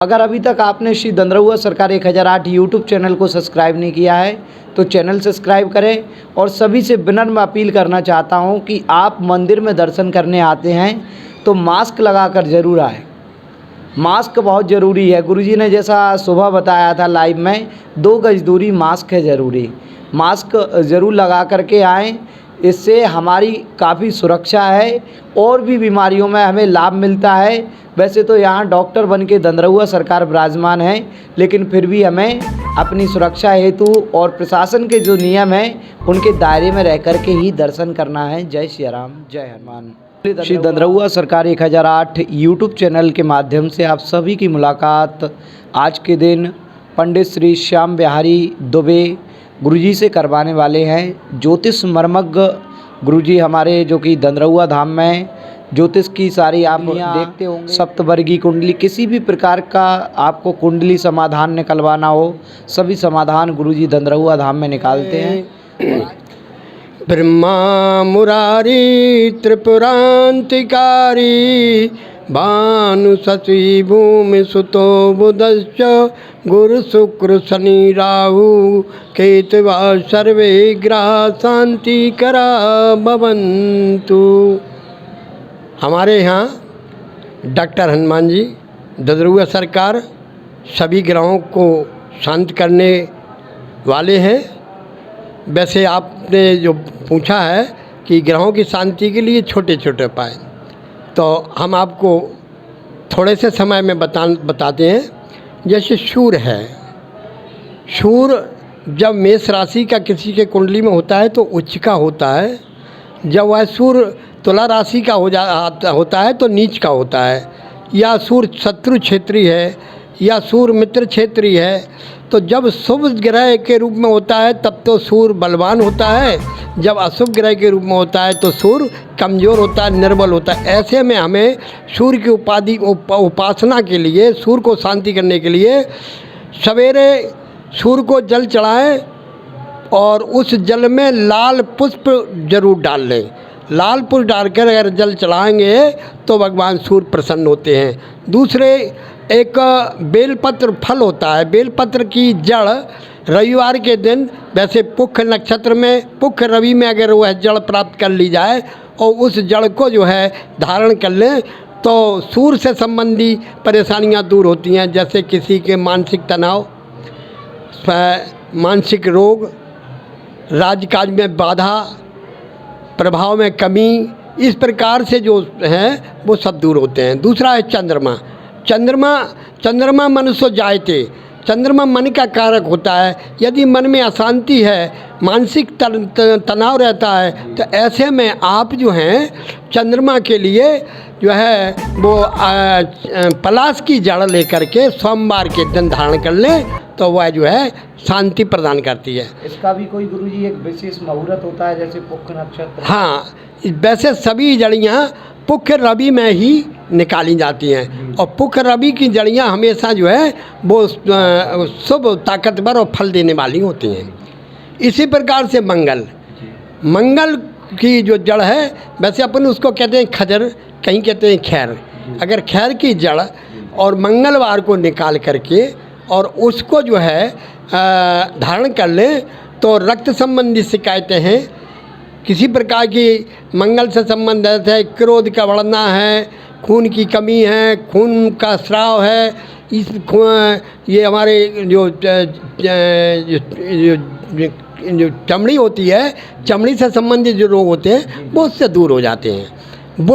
अगर अभी तक आपने श्री दंदरहुआ सरकार 1008 यूट्यूब चैनल को सब्सक्राइब नहीं किया है तो चैनल सब्सक्राइब करें। और सभी से विनम्र अपील करना चाहता हूं कि आप मंदिर में दर्शन करने आते हैं तो मास्क लगाकर ज़रूर आए। मास्क बहुत ज़रूरी है। गुरुजी ने जैसा सुबह बताया था लाइव में, 2 गज दूरी मास्क है ज़रूरी। मास्क ज़रूर लगा करके आएँ, इससे हमारी काफ़ी सुरक्षा है और भी बीमारियों में हमें लाभ मिलता है। वैसे तो यहाँ डॉक्टर बन के दंदरहुआ सरकार विराजमान है, लेकिन फिर भी हमें अपनी सुरक्षा हेतु और प्रशासन के जो नियम हैं उनके दायरे में रह कर के ही दर्शन करना है। जय श्री राम, जय हनुमान। श्री दंदरहुआ सरकार 1008 यूट्यूब चैनल के माध्यम से आप सभी की मुलाकात आज के दिन पंडित श्री श्याम बिहारी दुबे गुरुजी से करवाने वाले हैं। ज्योतिष मर्मज्ञ गुरुजी हमारे, जो कि दंदरहुआ धाम में ज्योतिष की सारी आप देखते होंगे। सप्तवर्गीय कुंडली, किसी भी प्रकार का आपको कुंडली समाधान निकलवाना हो, सभी समाधान गुरुजी दंदरहुआ धाम में निकालते हैं। ब्रह्मा मुरारी त्रिपुरांतिकारी भानु शशि भूमि सुतो बुधश्च गुरु शुक्र शनि राहु केतवा सर्वे ग्रह शांति करा भवन्तु। हमारे यहाँ डॉक्टर हनुमान जी दंदरहुआ सरकार सभी ग्रहों को शांत करने वाले हैं। वैसे आपने जो पूछा है कि ग्रहों की शांति के लिए छोटे छोटे उपाय, तो हम आपको थोड़े से समय में बताते हैं। जैसे सूर्य है, सूर्य जब मेष राशि का किसी के कुंडली में होता है तो उच्च का होता है। जब वह सूर्य तुला राशि का होता है तो नीच का होता है। या सूर्य शत्रु क्षेत्रीय है या सूर्य मित्र क्षेत्रीय है, तो जब शुभ ग्रह के रूप में होता है तब तो सूर्य बलवान होता है, जब अशुभ ग्रह के रूप में होता है तो सूर्य कमज़ोर होता है, निर्बल होता है। ऐसे में हमें सूर्य की उपासना के लिए, सूर्य को शांति करने के लिए सवेरे सूर्य को जल चढ़ाएं और उस जल में लाल पुष्प जरूर डाल लें। लाल पुष्प डालकर अगर जल चढ़ाएंगे तो भगवान सूर्य प्रसन्न होते हैं। दूसरे, एक बेलपत्र फल होता है, बेलपत्र की जड़ रविवार के दिन, वैसे पुख नक्षत्र में, पुख रवि में अगर वह जड़ प्राप्त कर ली जाए और उस जड़ को जो है धारण कर लें तो सूर्य से संबंधी परेशानियां दूर होती हैं। जैसे किसी के मानसिक तनाव, मानसिक रोग, राजकाज में बाधा, प्रभाव में कमी, इस प्रकार से जो हैं वो सब दूर होते हैं। दूसरा है चंद्रमा। चंद्रमा मनुष्य जायते, चंद्रमा मन का कारक होता है। यदि मन में अशांति है, मानसिक तनाव रहता है, तो ऐसे में आप जो हैं चंद्रमा के लिए जो है वो पलाश की जड़ लेकर के सोमवार के दिन धारण कर लें तो वह जो है शांति प्रदान करती है। इसका भी कोई गुरुजी एक विशेष मुहूर्त होता है, जैसे पुख नक्षत्र? हाँ, वैसे सभी जड़ियाँ पुख रवि में ही निकाली जाती हैं और पुख रवि की जड़ियाँ हमेशा जो है वो शुभ, ताकतवर और फल देने वाली होती हैं। इसी प्रकार से मंगल की जो जड़ है, वैसे अपन उसको कहते हैं खजर, कहीं कहते हैं खैर। अगर खैर की जड़ और मंगलवार को निकाल करके और उसको जो है धारण कर लें तो रक्त संबंधी शिकायतें हैं, किसी प्रकार की मंगल से संबंधित है, क्रोध का बढ़ना है, खून की कमी है, खून का स्राव है, ये हमारे जो चमड़ी होती है, चमड़ी से संबंधित जो रोग होते हैं वो उससे दूर हो जाते हैं।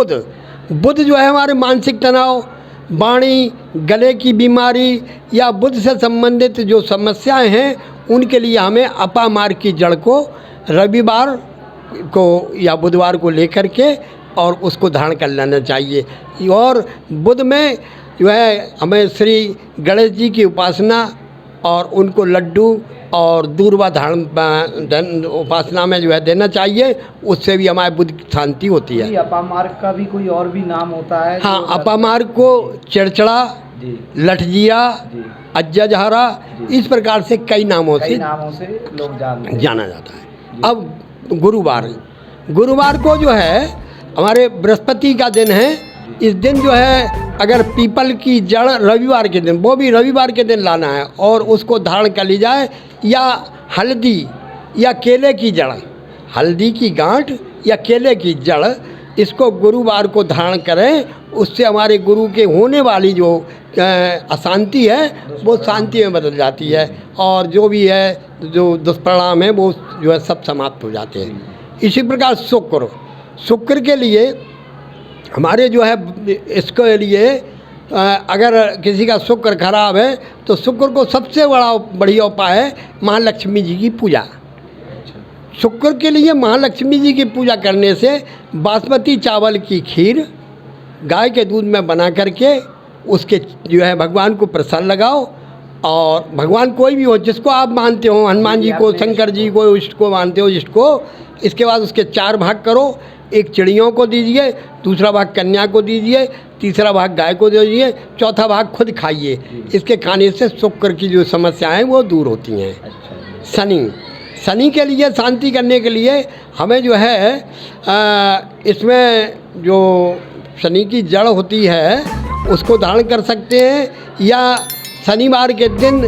बुध जो है हमारे मानसिक तनाव, वाणी, गले की बीमारी या बुध से संबंधित जो समस्याएं हैं उनके लिए हमें अपामार्ग की जड़ को रविवार को या बुधवार को लेकर के और उसको धारण कर लेना चाहिए। और बुध में जो है हमें श्री गणेश जी की उपासना और उनको लड्डू और दूर्वा धारण उपासना में जो है देना चाहिए, उससे भी हमारे बुद्ध की शांति होती है। अपामार्ग का भी कोई और भी नाम होता है? हाँ, अपामार्ग को चिड़चिड़ा, लठजिया, अज्जाजहारा, इस प्रकार से कई नामों से लोग जाना जाता है। अब गुरुवार को जो है हमारे बृहस्पति का दिन है। इस दिन जो है अगर पीपल की जड़ रविवार के दिन, वो भी रविवार के दिन लाना है, और उसको धारण कर ली जाए, या हल्दी या केले की जड़, हल्दी की गांठ या केले की जड़, इसको गुरुवार को धारण करें। उससे हमारे गुरु के होने वाली जो अशांति है वो शांति में बदल जाती है, और जो भी है जो दुष्परिणाम है वो जो है सब समाप्त हो जाते हैं। इसी प्रकार शुक्र के लिए हमारे जो है इसके लिए अगर किसी का शुक्र खराब है तो शुक्र को सबसे बढ़िया उपाय है महालक्ष्मी जी की पूजा। शुक्र के लिए महालक्ष्मी जी की पूजा करने से बासमती चावल की खीर गाय के दूध में बना करके उसके जो है भगवान को प्रसाद लगाओ, और भगवान कोई भी हो जिसको आप मानते हो, हनुमान जी को, शंकर जी को, इष्ट को मानते हो जिसको, इसके बाद उसके 4 भाग करो। एक चिड़ियों को दीजिए, दूसरा भाग कन्या को दीजिए, तीसरा भाग गाय को दीजिए, चौथा भाग खुद खाइए। इसके खाने से शुक्र की जो समस्याएं वो दूर होती हैं। शनि के लिए शांति करने के लिए हमें जो है इसमें जो शनि की जड़ होती है उसको धारण कर सकते हैं, या शनिवार के दिन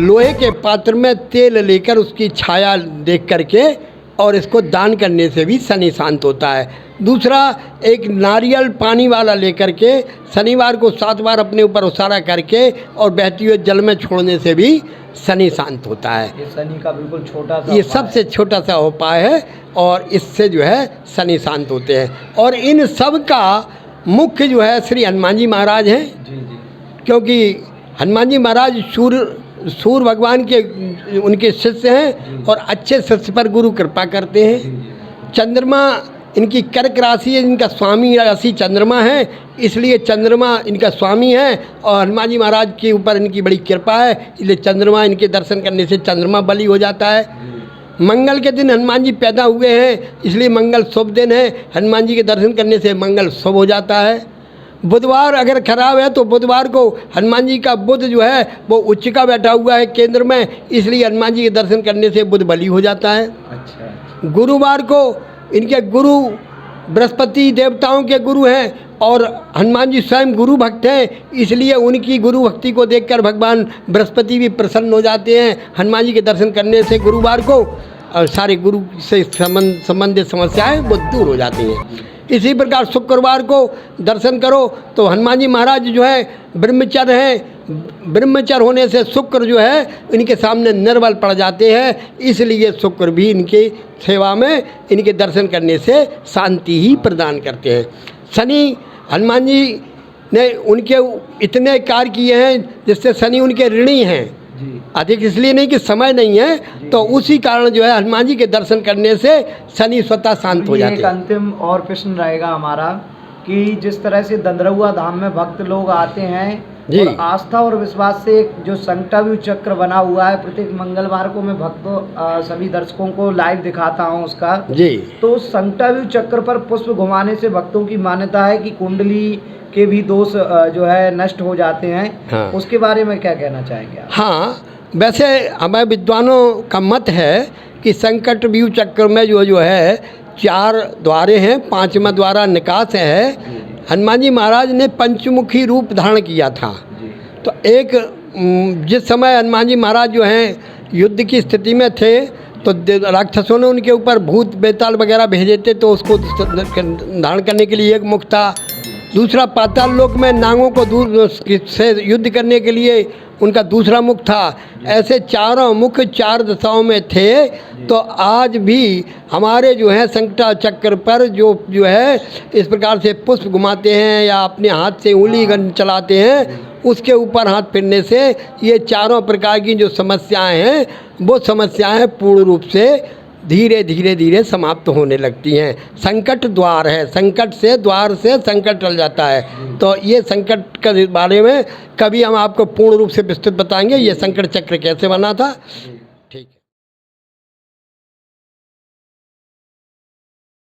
लोहे के पात्र में तेल लेकर उसकी छाया देख करके और इसको दान करने से भी शनि शांत होता है। दूसरा, एक नारियल पानी वाला लेकर के शनिवार को 7 बार अपने ऊपर उसारा करके और बहती हुए जल में छोड़ने से भी शनि शांत होता है। ये शनि का बिल्कुल छोटा सा, ये सबसे छोटा सा उपाय है, और इससे जो है शनि शांत होते हैं। और इन सब का मुख्य जो है श्री हनुमान जी महाराज हैं, क्योंकि हनुमान जी महाराज सूर्य भगवान के उनके शिष्य हैं, और अच्छे शिष्य पर गुरु कृपा करते हैं। चंद्रमा इनकी कर्क राशि है, इनका स्वामी राशि चंद्रमा है, इसलिए चंद्रमा इनका स्वामी है, और हनुमान जी महाराज के ऊपर इनकी बड़ी कृपा है, इसलिए चंद्रमा इनके दर्शन करने से चंद्रमा बली हो जाता है। मंगल के दिन हनुमान जी पैदा हुए हैं, इसलिए मंगल शुभ दिन है, हनुमान जी के दर्शन करने से मंगल शुभ हो जाता है। बुधवार अगर खराब है तो बुधवार को हनुमान जी का बुध जो है वो उच्चिका बैठा हुआ है केंद्र में, इसलिए हनुमान जी के दर्शन करने से बुध बली हो जाता है। अच्छा। गुरुवार को इनके गुरु बृहस्पति देवताओं के गुरु हैं, और हनुमान जी स्वयं गुरु भक्त हैं, इसलिए उनकी गुरु भक्ति को देखकर भगवान बृहस्पति भी प्रसन्न हो जाते हैं। हनुमान जी के दर्शन करने से गुरुवार को और सारे गुरु से संबंधित समस्याएं वो दूर हो जाती हैं। इसी प्रकार शुक्रवार को दर्शन करो तो हनुमान जी महाराज जो है ब्रह्मचर्य हैं, ब्रह्मचर्य होने से शुक्र जो है इनके सामने निर्बल पड़ जाते हैं, इसलिए शुक्र भी इनकी सेवा में इनके दर्शन करने से शांति ही प्रदान करते हैं। शनि हनुमान जी ने उनके इतने कार्य किए हैं जिससे शनि उनके ऋणी हैं, अधिक इसलिए नहीं कि समय नहीं है, तो उसी कारण जो है हनुमान जी के दर्शन करने से शनि स्वतः शांत हो जाते हैं। एक अंतिम और प्रश्न रहेगा हमारा कि जिस तरह से दंदरौआ धाम में भक्त लोग आते हैं और आस्था और विश्वास से जो संकटाव्यूह चक्र बना हुआ है, प्रत्येक मंगलवार को मैं भक्तों सभी दर्शकों को लाइव दिखाता हूं उसका जी। तो संकटाव्यूह चक्र पर पुष्प घुमाने से भक्तों की मान्यता है कि कुंडली के भी दोष जो है नष्ट हो जाते हैं। हाँ। उसके बारे में क्या कहना चाहेंगे आप? हाँ, वैसे हमें विद्वानों का मत है कि संकटव्यूह चक्र में जो है 4 द्वारे हैं, 5वां द्वारा निकास है। हनुमान जी महाराज ने पंचमुखी रूप धारण किया था। तो एक जिस समय हनुमान जी महाराज जो हैं युद्ध की स्थिति में थे तो राक्षसों ने उनके ऊपर भूत बेताल वगैरह भेजे थे, तो उसको धारण करने के लिए एक मुख था। दूसरा पाताल लोक में नागों को दूर से युद्ध करने के लिए उनका दूसरा मुख था। ऐसे चारों मुख 4 दिशाओं में थे। तो आज भी हमारे जो है संकटा चक्र पर जो है इस प्रकार से पुष्प घुमाते हैं या अपने हाथ से उंगली चलाते हैं, उसके ऊपर हाथ फिरने से ये चारों प्रकार की जो समस्याएं हैं वो समस्याएं पूर्ण रूप से धीरे धीरे समाप्त होने लगती हैं। संकट द्वार है, संकट से द्वार से संकट टल जाता है। तो ये संकट के बारे में कभी हम आपको पूर्ण रूप से विस्तृत बताएंगे, ये संकट चक्र कैसे बना था।